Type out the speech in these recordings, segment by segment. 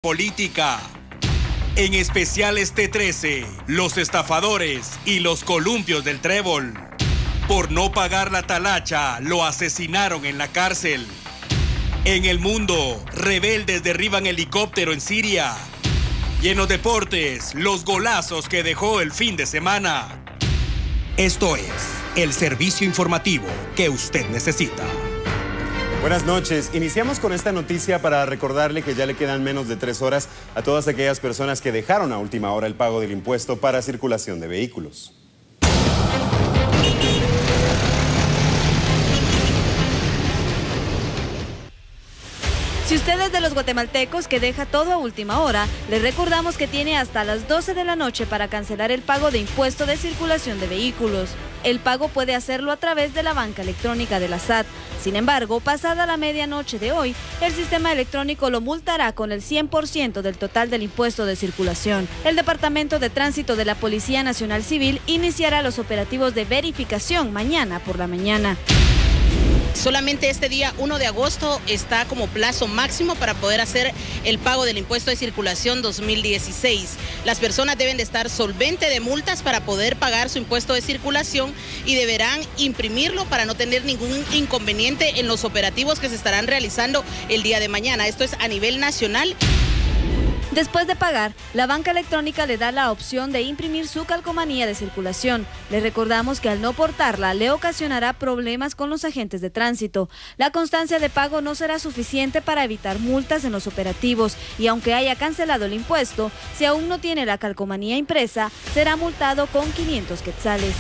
Política. En especial este 13, los estafadores y los columpios del Trébol. Por no pagar la talacha, lo asesinaron en la cárcel. En el mundo, rebeldes derriban helicóptero en Siria. Y en los deportes, los golazos que dejó el fin de semana. Esto es el servicio informativo que usted necesita. Buenas noches. Iniciamos con esta noticia para recordarle que ya le quedan menos de 3 horas a todas aquellas personas que dejaron a última hora el pago del impuesto para circulación de vehículos. Si usted es de los guatemaltecos que deja todo a última hora, le recordamos que tiene hasta las 12 de la noche para cancelar el pago de impuesto de circulación de vehículos. El pago puede hacerlo a través de la banca electrónica de la SAT. Sin embargo, pasada la medianoche de hoy, el sistema electrónico lo multará con el 100% del total del impuesto de circulación. El Departamento de Tránsito de la Policía Nacional Civil iniciará los operativos de verificación mañana por la mañana. Solamente este día 1 de agosto está como plazo máximo para poder hacer el pago del impuesto de circulación 2016. Las personas deben de estar solventes de multas para poder pagar su impuesto de circulación y deberán imprimirlo para no tener ningún inconveniente en los operativos que se estarán realizando el día de mañana. Esto es a nivel nacional. Después de pagar, la banca electrónica le da la opción de imprimir su calcomanía de circulación. Le recordamos que al no portarla le ocasionará problemas con los agentes de tránsito. La constancia de pago no será suficiente para evitar multas en los operativos y aunque haya cancelado el impuesto, si aún no tiene la calcomanía impresa, será multado con 500 quetzales.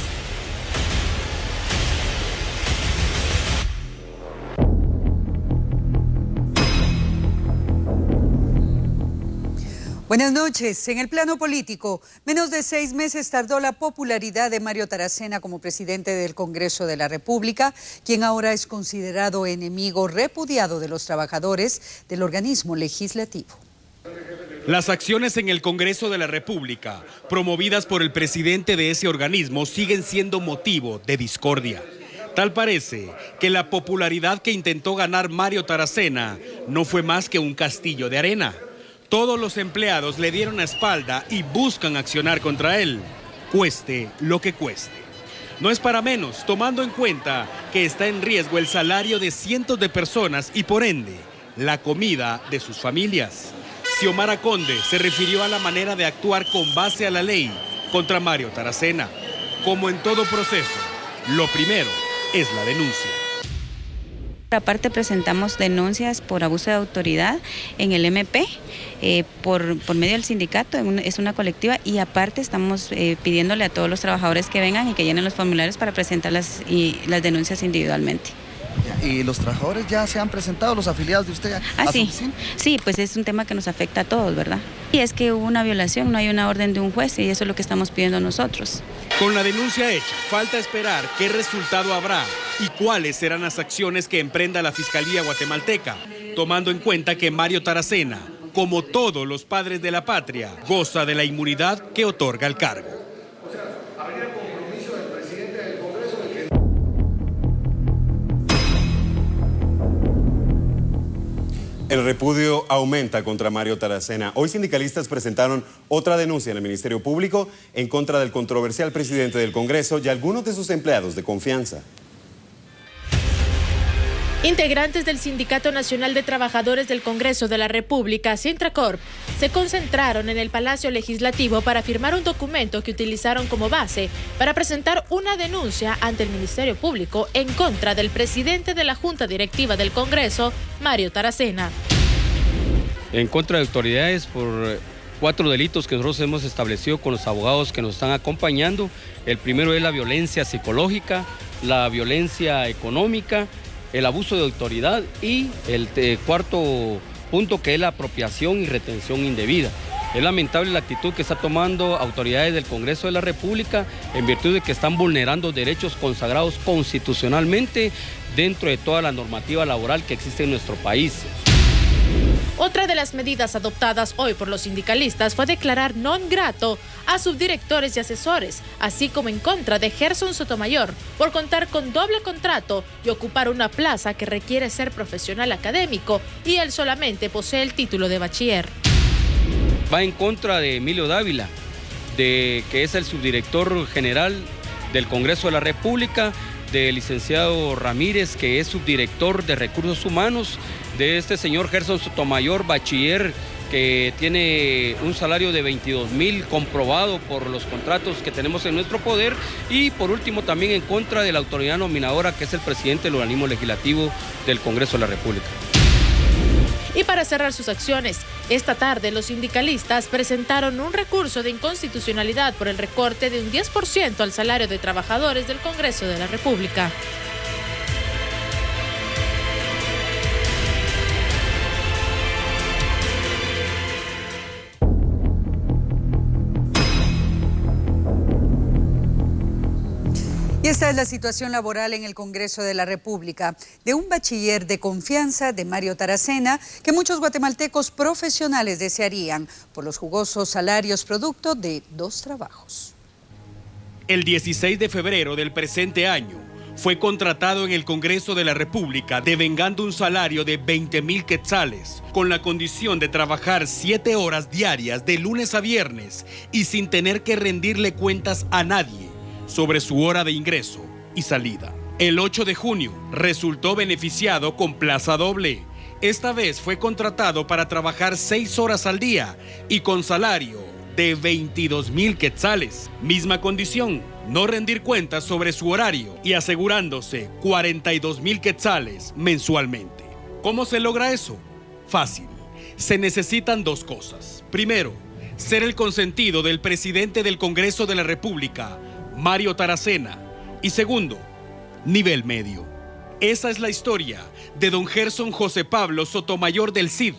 Buenas noches. En el plano político, menos de 6 meses tardó la popularidad de Mario Taracena como presidente del Congreso de la República, quien ahora es considerado enemigo repudiado de los trabajadores del organismo legislativo. Las acciones en el Congreso de la República, promovidas por el presidente de ese organismo, siguen siendo motivo de discordia. Tal parece que la popularidad que intentó ganar Mario Taracena no fue más que un castillo de arena. Todos los empleados le dieron la espalda y buscan accionar contra él, cueste lo que cueste. No es para menos, tomando en cuenta que está en riesgo el salario de cientos de personas y por ende, la comida de sus familias. Xiomara Conde se refirió a la manera de actuar con base a la ley contra Mario Taracena. Como en todo proceso, lo primero es la denuncia. Aparte presentamos denuncias por abuso de autoridad en el MP, por medio del sindicato, es una colectiva y aparte estamos pidiéndole a todos los trabajadores que vengan y que llenen los formularios para presentar las denuncias individualmente. ¿Y los trabajadores ya se han presentado, los afiliados de usted? Sí, pues es un tema que nos afecta a todos, ¿verdad? Y es que hubo una violación, no hay una orden de un juez y eso es lo que estamos pidiendo nosotros. Con la denuncia hecha, falta esperar qué resultado habrá y cuáles serán las acciones que emprenda la Fiscalía guatemalteca, tomando en cuenta que Mario Taracena, como todos los padres de la patria, goza de la inmunidad que otorga el cargo. El repudio aumenta contra Mario Taracena. Hoy sindicalistas presentaron otra denuncia en el Ministerio Público en contra del controversial presidente del Congreso y algunos de sus empleados de confianza. Integrantes del Sindicato Nacional de Trabajadores del Congreso de la República, Sintracorp, se concentraron en el Palacio Legislativo para firmar un documento que utilizaron como base para presentar una denuncia ante el Ministerio Público en contra del presidente de la Junta Directiva del Congreso, Mario Taracena. En contra de autoridades por 4 delitos que nosotros hemos establecido con los abogados que nos están acompañando. El primero es la violencia psicológica, la violencia económica, el abuso de autoridad y el cuarto punto que es la apropiación y retención indebida. Es lamentable la actitud que está tomando autoridades del Congreso de la República en virtud de que están vulnerando derechos consagrados constitucionalmente dentro de toda la normativa laboral que existe en nuestro país. Otra de las medidas adoptadas hoy por los sindicalistas fue declarar non grato a subdirectores y asesores, así como en contra de Gerson Sotomayor por contar con doble contrato y ocupar una plaza que requiere ser profesional académico y él solamente posee el título de bachiller. va en contra de Emilio Dávila, que es el subdirector general del Congreso de la República, del licenciado Ramírez, que es subdirector de Recursos Humanos, de este señor Gerson Sotomayor, bachiller, que tiene un salario de 22,000 comprobado por los contratos que tenemos en nuestro poder, y por último también en contra de la autoridad nominadora, que es el presidente del organismo legislativo del Congreso de la República. Y para cerrar sus acciones, esta tarde los sindicalistas presentaron un recurso de inconstitucionalidad por el recorte de un 10% al salario de trabajadores del Congreso de la República. Y esta es la situación laboral en el Congreso de la República, de un bachiller de confianza de Mario Taracena, que muchos guatemaltecos profesionales desearían por los jugosos salarios producto de 2 trabajos. El 16 de febrero del presente año fue contratado en el Congreso de la República devengando un salario de 20,000 quetzales, con la condición de trabajar 7 horas diarias de lunes a viernes y sin tener que rendirle cuentas a nadie sobre su hora de ingreso y salida. El 8 de junio resultó beneficiado con plaza doble. Esta vez fue contratado para trabajar 6 horas al día y con salario de 22,000 quetzales. Misma condición, no rendir cuentas sobre su horario y asegurándose 42,000 quetzales mensualmente. ¿Cómo se logra eso? Fácil. Se necesitan 2 cosas. Primero, ser el consentido del presidente del Congreso de la República, Mario Taracena, y segundo, nivel medio. Esa es la historia de don Gerson José Pablo Sotomayor del Cid,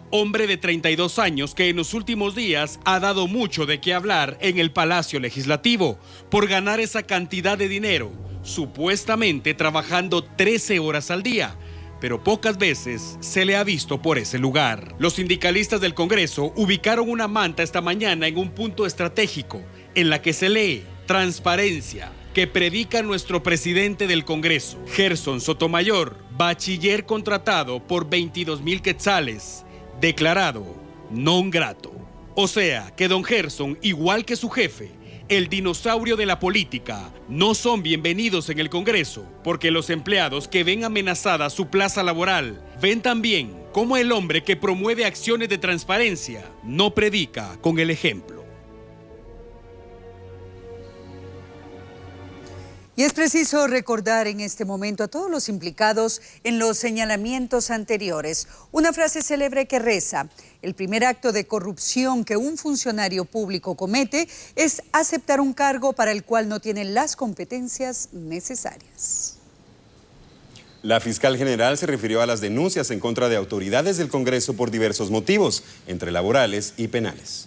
hombre de 32 años que en los últimos días ha dado mucho de qué hablar en el Palacio Legislativo por ganar esa cantidad de dinero, supuestamente trabajando 13 horas al día, pero pocas veces se le ha visto por ese lugar. Los sindicalistas del Congreso ubicaron una manta esta mañana en un punto estratégico en la que se lee transparencia, que predica nuestro presidente del Congreso, Gerson Sotomayor, bachiller contratado por 22,000 quetzales, declarado non grato. O sea, que don Gerson, igual que su jefe, el dinosaurio de la política, no son bienvenidos en el Congreso, porque los empleados que ven amenazada su plaza laboral ven también cómo el hombre que promueve acciones de transparencia no predica con el ejemplo. Y es preciso recordar en este momento a todos los implicados en los señalamientos anteriores. Una frase célebre que reza: el primer acto de corrupción que un funcionario público comete es aceptar un cargo para el cual no tiene las competencias necesarias. La fiscal general se refirió a las denuncias en contra de autoridades del Congreso por diversos motivos, entre laborales y penales.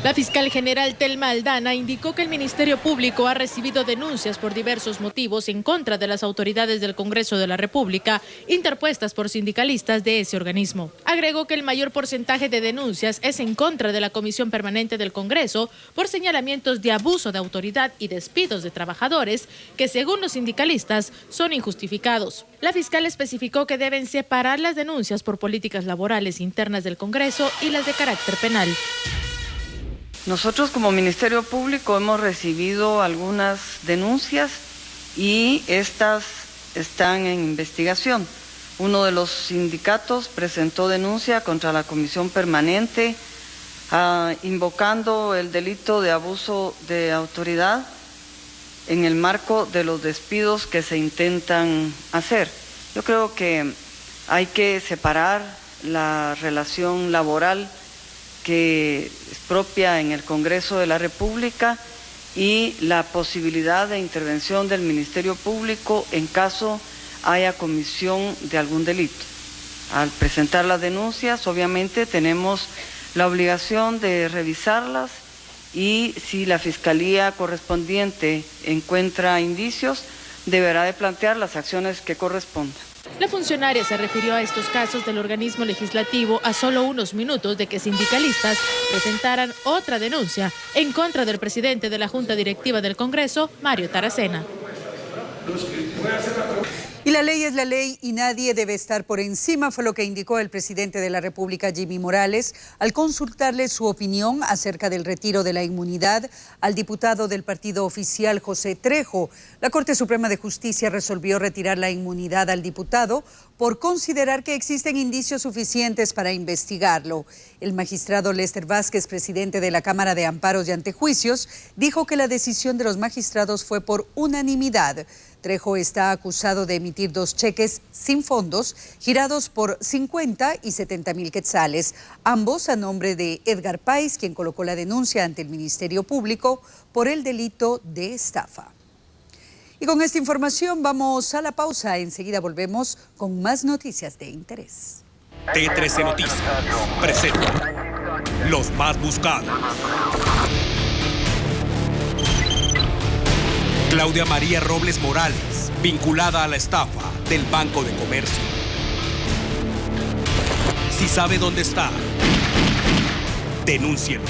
La fiscal general Telma Aldana indicó que el Ministerio Público ha recibido denuncias por diversos motivos en contra de las autoridades del Congreso de la República interpuestas por sindicalistas de ese organismo. Agregó que el mayor porcentaje de denuncias es en contra de la Comisión Permanente del Congreso por señalamientos de abuso de autoridad y despidos de trabajadores que, según los sindicalistas, son injustificados. La fiscal especificó que deben separar las denuncias por políticas laborales internas del Congreso y las de carácter penal. Nosotros como Ministerio Público hemos recibido algunas denuncias y estas están en investigación. Uno de los sindicatos presentó denuncia contra la Comisión Permanente invocando el delito de abuso de autoridad en el marco de los despidos que se intentan hacer. Yo creo que hay que separar la relación laboral que es propia en el Congreso de la República y la posibilidad de intervención del Ministerio Público en caso haya comisión de algún delito. Al presentar las denuncias, obviamente tenemos la obligación de revisarlas y si la Fiscalía correspondiente encuentra indicios, deberá de plantear las acciones que correspondan. La funcionaria se refirió a estos casos del organismo legislativo a solo unos minutos de que sindicalistas presentaran otra denuncia en contra del presidente de la Junta Directiva del Congreso, Mario Taracena. Y la ley es la ley y nadie debe estar por encima, fue lo que indicó el presidente de la República, Jimmy Morales, al consultarle su opinión acerca del retiro de la inmunidad al diputado del partido oficial, José Trejo. La Corte Suprema de Justicia resolvió retirar la inmunidad al diputado por considerar que existen indicios suficientes para investigarlo. El magistrado Lester Vázquez, presidente de la Cámara de Amparos y Antejuicios, dijo que la decisión de los magistrados fue por unanimidad. Trejo está acusado de emitir 2 cheques sin fondos, girados por 50 y 70 mil quetzales, ambos a nombre de Edgar Páez, quien colocó la denuncia ante el Ministerio Público por el delito de estafa. Y con esta información vamos a la pausa. Enseguida volvemos con más noticias de interés. T13 Noticias presenta los más buscados. Claudia María Robles Morales, vinculada a la estafa del Banco de Comercio. Si sabe dónde está, denúncielo.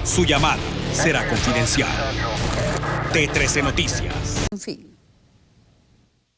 Su llamada será confidencial. T13 Noticias. En fin.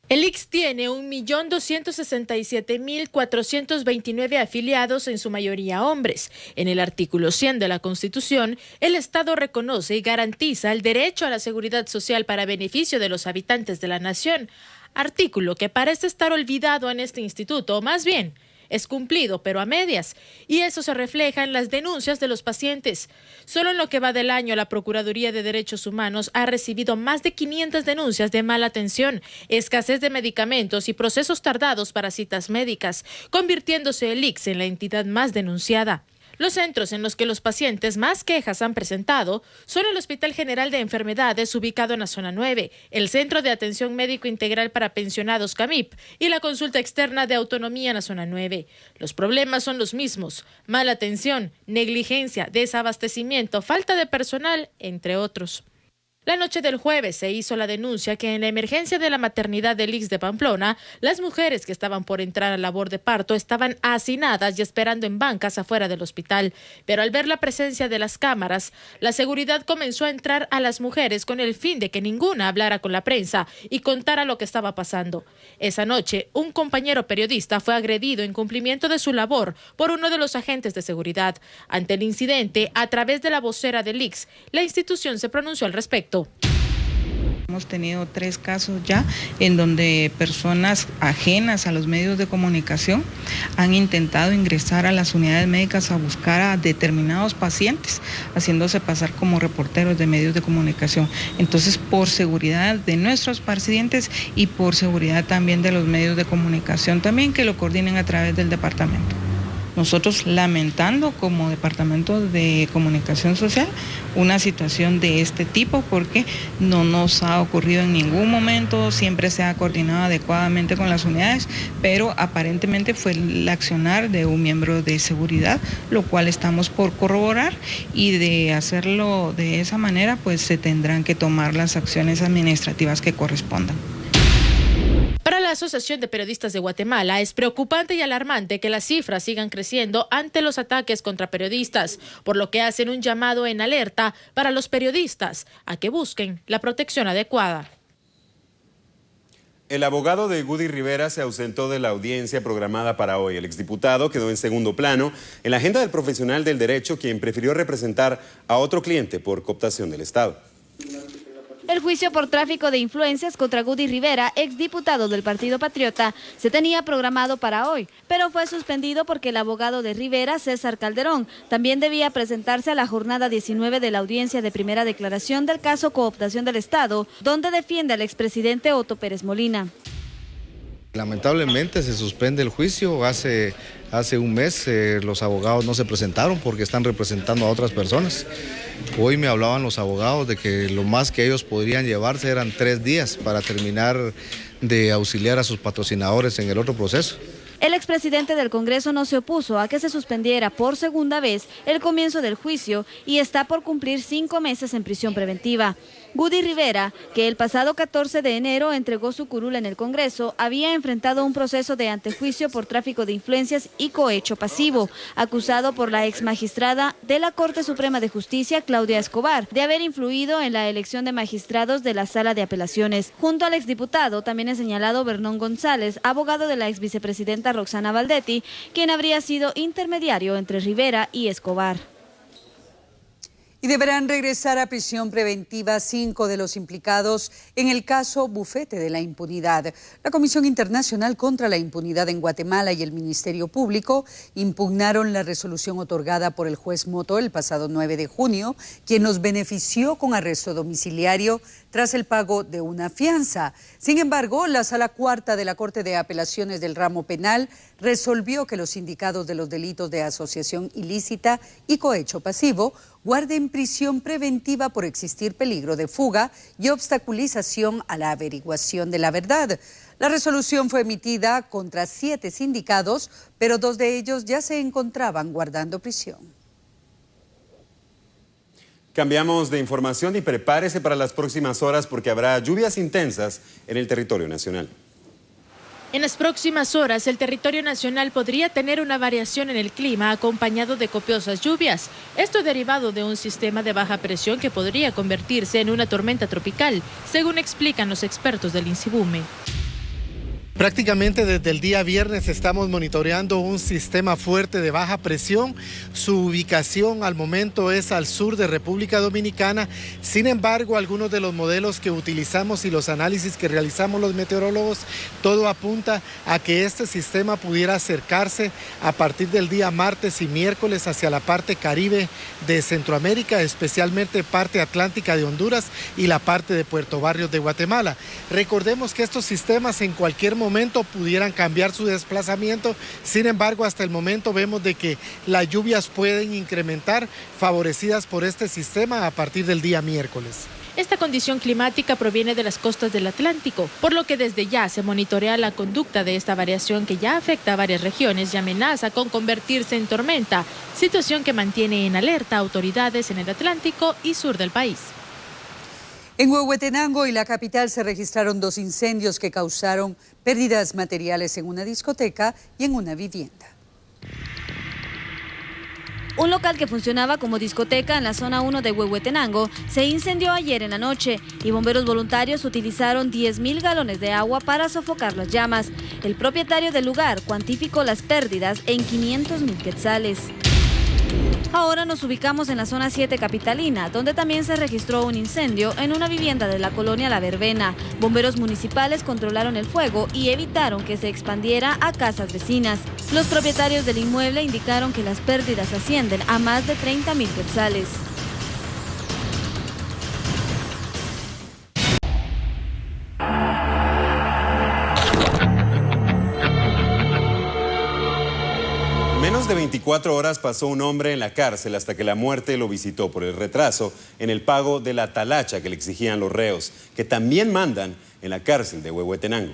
El ICS tiene 1.267.429 afiliados, en su mayoría hombres. En el artículo 100 de la Constitución, el Estado reconoce y garantiza el derecho a la seguridad social para beneficio de los habitantes de la nación. Artículo que parece estar olvidado en este instituto, o más bien, es cumplido, pero a medias, y eso se refleja en las denuncias de los pacientes. Solo en lo que va del año, la Procuraduría de Derechos Humanos ha recibido más de 500 denuncias de mala atención, escasez de medicamentos y procesos tardados para citas médicas, convirtiéndose el ICS en la entidad más denunciada. Los centros en los que los pacientes más quejas han presentado son el Hospital General de Enfermedades, ubicado en la Zona 9, el Centro de Atención Médico Integral para Pensionados CAMIP y la Consulta Externa de Autonomía en la Zona 9. Los problemas son los mismos: mala atención, negligencia, desabastecimiento, falta de personal, entre otros. La noche del jueves se hizo la denuncia que en la emergencia de la maternidad del ICS de Pamplona, las mujeres que estaban por entrar a labor de parto estaban hacinadas y esperando en bancas afuera del hospital. Pero al ver la presencia de las cámaras, la seguridad comenzó a entrar a las mujeres con el fin de que ninguna hablara con la prensa y contara lo que estaba pasando. Esa noche, un compañero periodista fue agredido en cumplimiento de su labor por uno de los agentes de seguridad. Ante el incidente, a través de la vocera del ICS, la institución se pronunció al respecto. Hemos tenido 3 casos ya en donde personas ajenas a los medios de comunicación han intentado ingresar a las unidades médicas a buscar a determinados pacientes, haciéndose pasar como reporteros de medios de comunicación. Entonces, por seguridad de nuestros pacientes y por seguridad también de los medios de comunicación, también que lo coordinen a través del departamento. Nosotros lamentando como Departamento de Comunicación Social una situación de este tipo, porque no nos ha ocurrido en ningún momento, siempre se ha coordinado adecuadamente con las unidades, pero aparentemente fue el accionar de un miembro de seguridad, lo cual estamos por corroborar, y de hacerlo de esa manera pues se tendrán que tomar las acciones administrativas que correspondan. Para la Asociación de Periodistas de Guatemala es preocupante y alarmante que las cifras sigan creciendo ante los ataques contra periodistas, por lo que hacen un llamado en alerta para los periodistas a que busquen la protección adecuada. El abogado de Gudy Rivera se ausentó de la audiencia programada para hoy. El exdiputado quedó en segundo plano en la agenda del profesional del derecho, quien prefirió representar a otro cliente por cooptación del Estado. El juicio por tráfico de influencias contra Gudy Rivera, exdiputado del Partido Patriota, se tenía programado para hoy, pero fue suspendido porque el abogado de Rivera, César Calderón, también debía presentarse a la jornada 19 de la audiencia de primera declaración del caso cooptación del Estado, donde defiende al expresidente Otto Pérez Molina. Lamentablemente se suspende el juicio. Hace un mes los abogados no se presentaron porque están representando a otras personas. Hoy me hablaban los abogados de que lo más que ellos podrían llevarse eran 3 días para terminar de auxiliar a sus patrocinadores en el otro proceso. El expresidente del Congreso no se opuso a que se suspendiera por segunda vez el comienzo del juicio y está por cumplir 5 meses en prisión preventiva. Gudy Rivera, que el pasado 14 de enero entregó su curul en el Congreso, había enfrentado un proceso de antejuicio por tráfico de influencias y cohecho pasivo, acusado por la exmagistrada de la Corte Suprema de Justicia, Claudia Escobar, de haber influido en la elección de magistrados de la Sala de Apelaciones. Junto al exdiputado también es señalado Bernón González, abogado de la exvicepresidenta Roxana Valdetti, quien habría sido intermediario entre Rivera y Escobar. Y deberán regresar a prisión preventiva 5 de los implicados en el caso Bufete de la Impunidad. La Comisión Internacional contra la Impunidad en Guatemala y el Ministerio Público impugnaron la resolución otorgada por el juez Moto el pasado 9 de junio, quien los benefició con arresto domiciliario tras el pago de una fianza. Sin embargo, la Sala Cuarta de la Corte de Apelaciones del Ramo Penal resolvió que los sindicados de los delitos de asociación ilícita y cohecho pasivo guarden prisión preventiva por existir peligro de fuga y obstaculización a la averiguación de la verdad. La resolución fue emitida contra 7 sindicados, pero 2 de ellos ya se encontraban guardando prisión. Cambiamos de información y prepárese para las próximas horas porque habrá lluvias intensas en el territorio nacional. En las próximas horas, el territorio nacional podría tener una variación en el clima acompañado de copiosas lluvias. Esto derivado de un sistema de baja presión que podría convertirse en una tormenta tropical, según explican los expertos del INSIBUME. Prácticamente desde el día viernes estamos monitoreando un sistema fuerte de baja presión. Su ubicación al momento es al sur de República Dominicana. Sin embargo, algunos de los modelos que utilizamos y los análisis que realizamos los meteorólogos, todo apunta a que este sistema pudiera acercarse a partir del día martes y miércoles hacia la parte caribe de Centroamérica, especialmente parte atlántica de Honduras y la parte de Puerto Barrios de Guatemala. Recordemos que estos sistemas en cualquier momento pudieran cambiar su desplazamiento. Sin embargo, hasta el momento vemos de que las lluvias pueden incrementar, favorecidas por este sistema a partir del día miércoles. Esta condición climática proviene de las costas del Atlántico, por lo que desde ya se monitorea la conducta de esta variación que ya afecta a varias regiones y amenaza con convertirse en tormenta, situación que mantiene en alerta a autoridades en el Atlántico y sur del país. En Huehuetenango y la capital se registraron 2 incendios que causaron pérdidas materiales en una discoteca y en una vivienda. Un local que funcionaba como discoteca en la zona 1 de Huehuetenango se incendió ayer en la noche y bomberos voluntarios utilizaron 10.000 galones de agua para sofocar las llamas. El propietario del lugar cuantificó las pérdidas en 500.000 quetzales. Ahora nos ubicamos en la zona 7 capitalina, donde también se registró un incendio en una vivienda de la colonia La Verbena. Bomberos municipales controlaron el fuego y evitaron que se expandiera a casas vecinas. Los propietarios del inmueble indicaron que las pérdidas ascienden a más de 30.000 quetzales. Menos de 24 horas pasó un hombre en la cárcel hasta que la muerte lo visitó por el retraso en el pago de la talacha que le exigían los reos, que también mandan en la cárcel de Huehuetenango.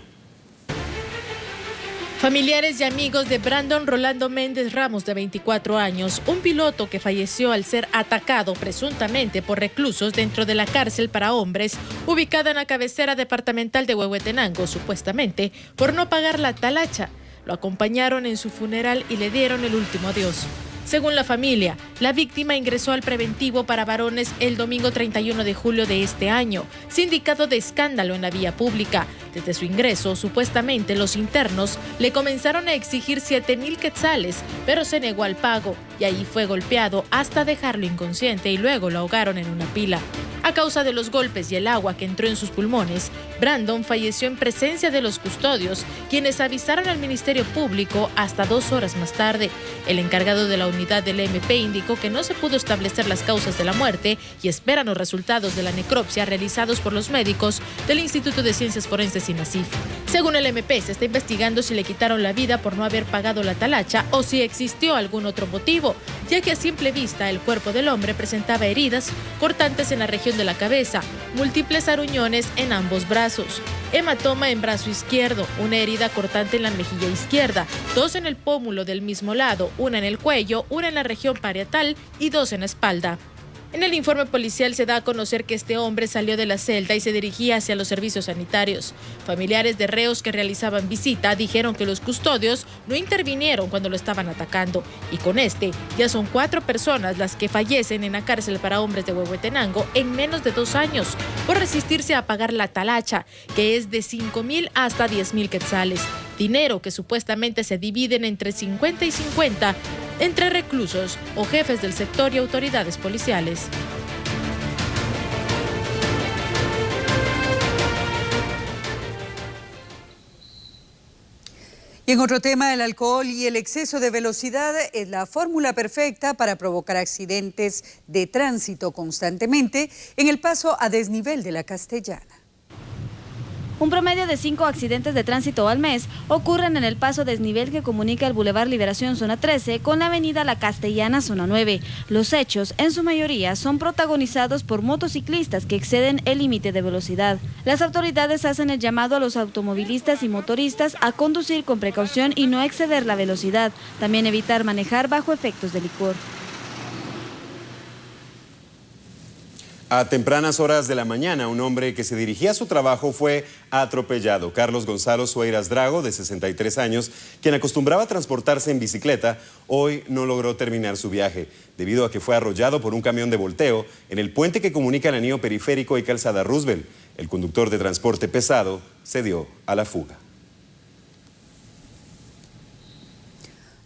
Familiares y amigos de Brandon Rolando Méndez Ramos, de 24 años, un piloto que falleció al ser atacado presuntamente por reclusos dentro de la cárcel para hombres, ubicada en la cabecera departamental de Huehuetenango, supuestamente por no pagar la talacha. Lo acompañaron en su funeral y le dieron el último adiós. Según la familia, la víctima ingresó al preventivo para varones el domingo 31 de julio de este año, sindicado de escándalo en la vía pública. Desde su ingreso, supuestamente los internos le comenzaron a exigir 7.000 quetzales, pero se negó al pago y ahí fue golpeado hasta dejarlo inconsciente y luego lo ahogaron en una pila. A causa de los golpes y el agua que entró en sus pulmones, Brandon falleció en presencia de los custodios, quienes avisaron al Ministerio Público hasta 2 horas más tarde. El encargado de la unidad del MP indicó que no se pudo establecer las causas de la muerte y esperan los resultados de la necropsia realizados por los médicos del Instituto de Ciencias Forenses INACIF. Según el MP, se está investigando si le quitaron la vida por no haber pagado la talacha o si existió algún otro motivo, ya que a simple vista el cuerpo del hombre presentaba heridas cortantes en la región de la cabeza, múltiples aruñones en ambos brazos, hematoma en brazo izquierdo, una herida cortante en la mejilla izquierda, 2 en el pómulo del mismo lado, una en el cuello, una en la región parietal y 2 en la espalda. En el informe policial se da a conocer que este hombre salió de la celda y se dirigía hacia los servicios sanitarios. Familiares de reos que realizaban visita dijeron que los custodios no intervinieron cuando lo estaban atacando. Y con ya son 4 personas las que fallecen en la cárcel para hombres de Huehuetenango en menos de 2 años por resistirse a pagar la talacha, que es de 5,000 hasta 10,000 quetzales. Dinero que supuestamente se dividen entre 50 y 50 entre reclusos o jefes del sector y autoridades policiales. Y en otro tema, el alcohol y el exceso de velocidad es la fórmula perfecta para provocar accidentes de tránsito constantemente en el paso a desnivel de la Castellana. Un promedio de 5 accidentes de tránsito al mes ocurren en el paso desnivel que comunica el Boulevard Liberación Zona 13 con la avenida La Castellana Zona 9. Los hechos, en su mayoría, son protagonizados por motociclistas que exceden el límite de velocidad. Las autoridades hacen el llamado a los automovilistas y motoristas a conducir con precaución y no exceder la velocidad. También evitar manejar bajo efectos de licor. A tempranas horas de la mañana, un hombre que se dirigía a su trabajo fue atropellado. Carlos Gonzalo Sueiras Drago, de 63 años, quien acostumbraba a transportarse en bicicleta, hoy no logró terminar su viaje, debido a que fue arrollado por un camión de volteo en el puente que comunica el anillo periférico y Calzada Roosevelt. El conductor de transporte pesado se dio a la fuga.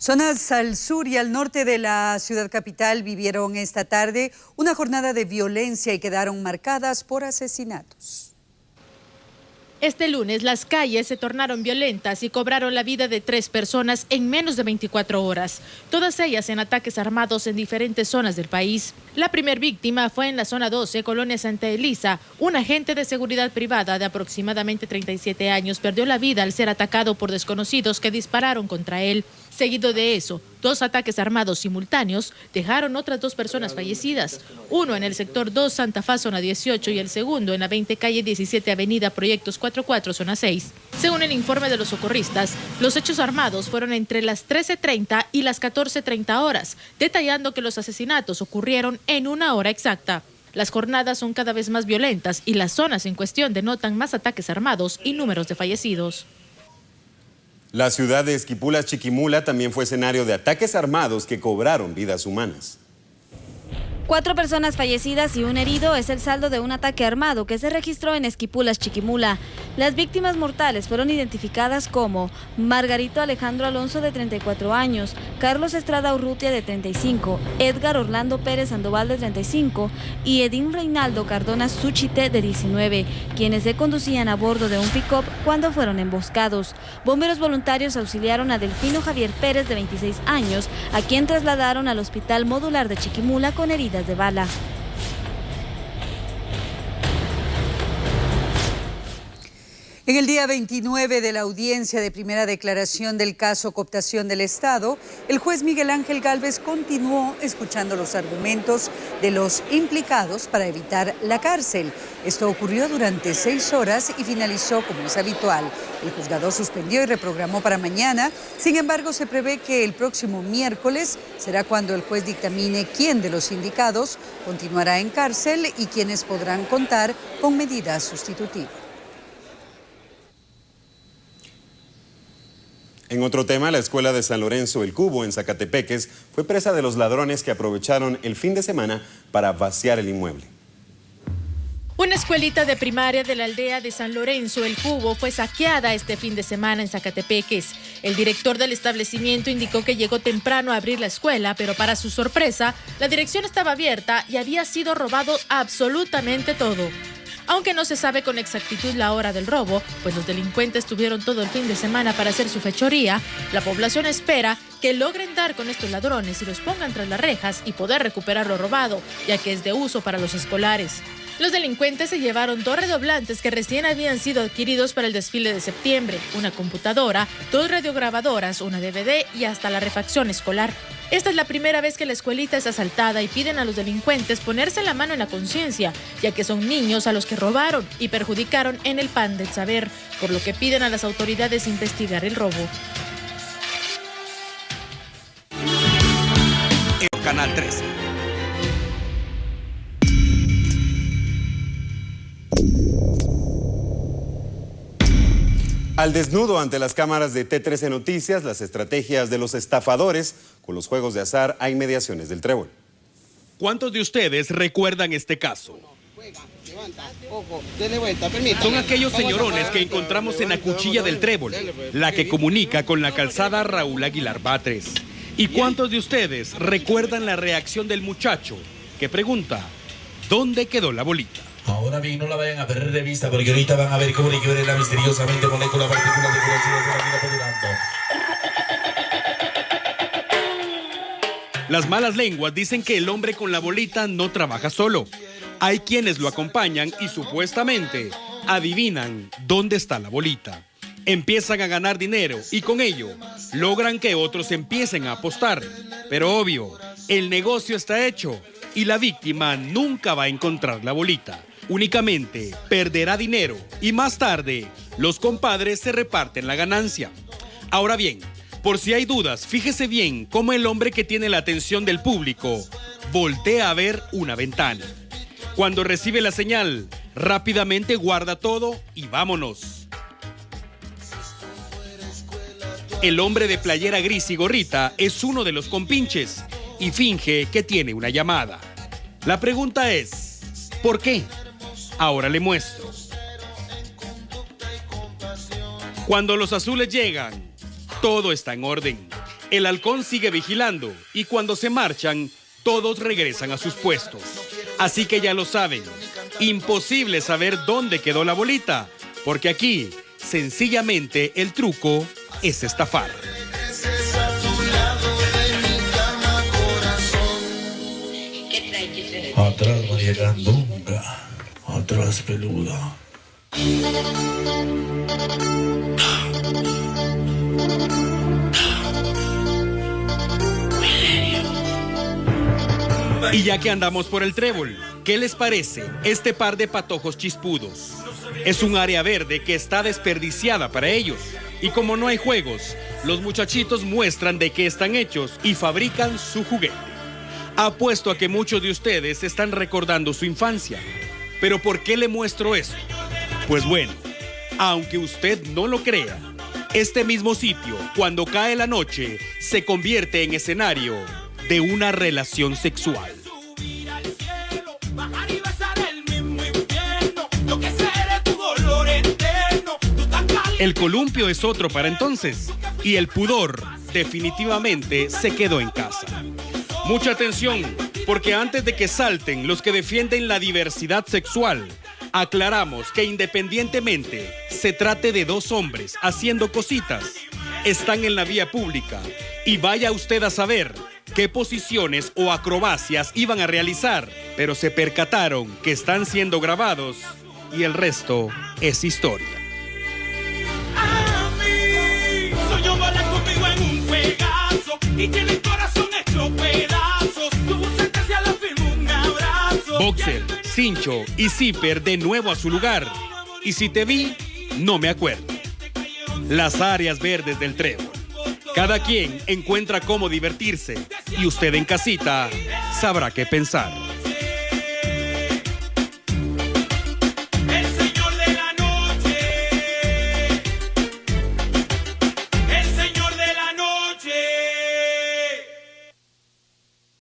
Zonas al sur y al norte de la ciudad capital vivieron esta tarde una jornada de violencia y quedaron marcadas por asesinatos. Este lunes las calles se tornaron violentas y cobraron la vida de 3 personas en menos de 24 horas, todas ellas en ataques armados en diferentes zonas del país. La primer víctima fue en la zona 12, Colonia Santa Elisa. Un agente de seguridad privada de aproximadamente 37 años perdió la vida al ser atacado por desconocidos que dispararon contra él. Seguido de eso, 2 ataques armados simultáneos dejaron otras 2 personas fallecidas, uno en el sector 2 Santa Fa, zona 18, y el segundo en la 20 calle 17 avenida Proyectos 44, zona 6. Según el informe de los socorristas, los hechos armados fueron entre las 13:30 y las 14:30 horas, detallando que los asesinatos ocurrieron en 1 hora exacta. Las jornadas son cada vez más violentas y las zonas en cuestión denotan más ataques armados y números de fallecidos. La ciudad de Esquipulas, Chiquimula, también fue escenario de ataques armados que cobraron vidas humanas. 4 personas fallecidas y un herido es el saldo de un ataque armado que se registró en Esquipulas, Chiquimula. Las víctimas mortales fueron identificadas como Margarito Alejandro Alonso, de 34 años, Carlos Estrada Urrutia, de 35, Edgar Orlando Pérez Sandoval, de 35, y Edín Reinaldo Cardona Suchite, de 19, quienes se conducían a bordo de un pick-up cuando fueron emboscados. Bomberos voluntarios auxiliaron a Delfino Javier Pérez, de 26 años, a quien trasladaron al Hospital Modular de Chiquimula con heridas de bala. En el día 29 de la audiencia de primera declaración del caso cooptación del Estado, el juez Miguel Ángel Gálvez continuó escuchando los argumentos de los implicados para evitar la cárcel. Esto ocurrió durante 6 horas y finalizó como es habitual. El juzgado suspendió y reprogramó para mañana. Sin embargo, se prevé que el próximo miércoles será cuando el juez dictamine quién de los indicados continuará en cárcel y quiénes podrán contar con medidas sustitutivas. En otro tema, la escuela de San Lorenzo El Cubo en Zacatepeques fue presa de los ladrones que aprovecharon el fin de semana para vaciar el inmueble. Una escuelita de primaria de la aldea de San Lorenzo El Cubo fue saqueada este fin de semana en Zacatepeques. El director del establecimiento indicó que llegó temprano a abrir la escuela, pero para su sorpresa, la dirección estaba abierta y había sido robado absolutamente todo. Aunque no se sabe con exactitud la hora del robo, pues los delincuentes tuvieron todo el fin de semana para hacer su fechoría, la población espera que logren dar con estos ladrones y los pongan tras las rejas y poder recuperar lo robado, ya que es de uso para los escolares. Los delincuentes se llevaron 2 redoblantes que recién habían sido adquiridos para el desfile de septiembre, una computadora, 2 radiograbadoras, una DVD y hasta la refacción escolar. Esta es la primera vez que la escuelita es asaltada y piden a los delincuentes ponerse la mano en la conciencia, ya que son niños a los que robaron y perjudicaron en el pan del saber, por lo que piden a las autoridades investigar el robo. Canal 13. Al desnudo ante las cámaras de T13 Noticias, las estrategias de los estafadores con los juegos de azar a inmediaciones del Trébol. ¿Cuántos de ustedes recuerdan este caso? Son aquellos señorones que encontramos en la cuchilla del Trébol, la que comunica con la calzada Raúl Aguilar Batres. ¿Y cuántos de ustedes recuerdan la reacción del muchacho que pregunta, ¿dónde quedó la bolita? Ahora bien, no la vayan a perder de vista porque ahorita van a ver cómo liquidar la misteriosamente molécula particular de curiosidad de la vida por Las malas lenguas dicen que el hombre con la bolita no trabaja solo. Hay quienes lo acompañan y supuestamente adivinan dónde está la bolita. Empiezan a ganar dinero y con ello logran que otros empiecen a apostar. Pero obvio, el negocio está hecho y la víctima nunca va a encontrar la bolita. Únicamente perderá dinero y más tarde los compadres se reparten la ganancia. Ahora bien, por si hay dudas, fíjese bien cómo el hombre que tiene la atención del público voltea a ver una ventana. Cuando recibe la señal, rápidamente guarda todo y vámonos. El hombre de playera gris y gorrita es uno de los compinches y finge que tiene una llamada. La pregunta es, ¿por qué? Ahora le muestro. Cuando los azules llegan, todo está en orden. El halcón sigue vigilando y cuando se marchan, todos regresan a sus puestos. Así que ya lo saben, imposible saber dónde quedó la bolita, porque aquí, sencillamente, el truco es estafar. Atrás María Candonga, atrás peluda. Y ya que andamos por el Trébol, ¿qué les parece este par de patojos chispudos? Es un área verde que está desperdiciada para ellos. Y como no hay juegos, los muchachitos muestran de qué están hechos y fabrican su juguete. Apuesto a que muchos de ustedes están recordando su infancia. ¿Pero por qué le muestro esto? Pues bueno, aunque usted no lo crea, este mismo sitio, cuando cae la noche, se convierte en escenario de una relación sexual. El columpio es otro para entonces y el pudor definitivamente se quedó en casa. Mucha atención, porque antes de que salten los que defienden la diversidad sexual, aclaramos que independientemente se trate de dos hombres haciendo cositas, están en la vía pública y vaya usted a saber qué posiciones o acrobacias iban a realizar, pero se percataron que están siendo grabados y el resto es historia. Boxer, cincho y zipper de nuevo a su lugar. Y si te vi, no me acuerdo. Las áreas verdes del Trébol. Cada quien encuentra cómo divertirse y usted en casita sabrá qué pensar.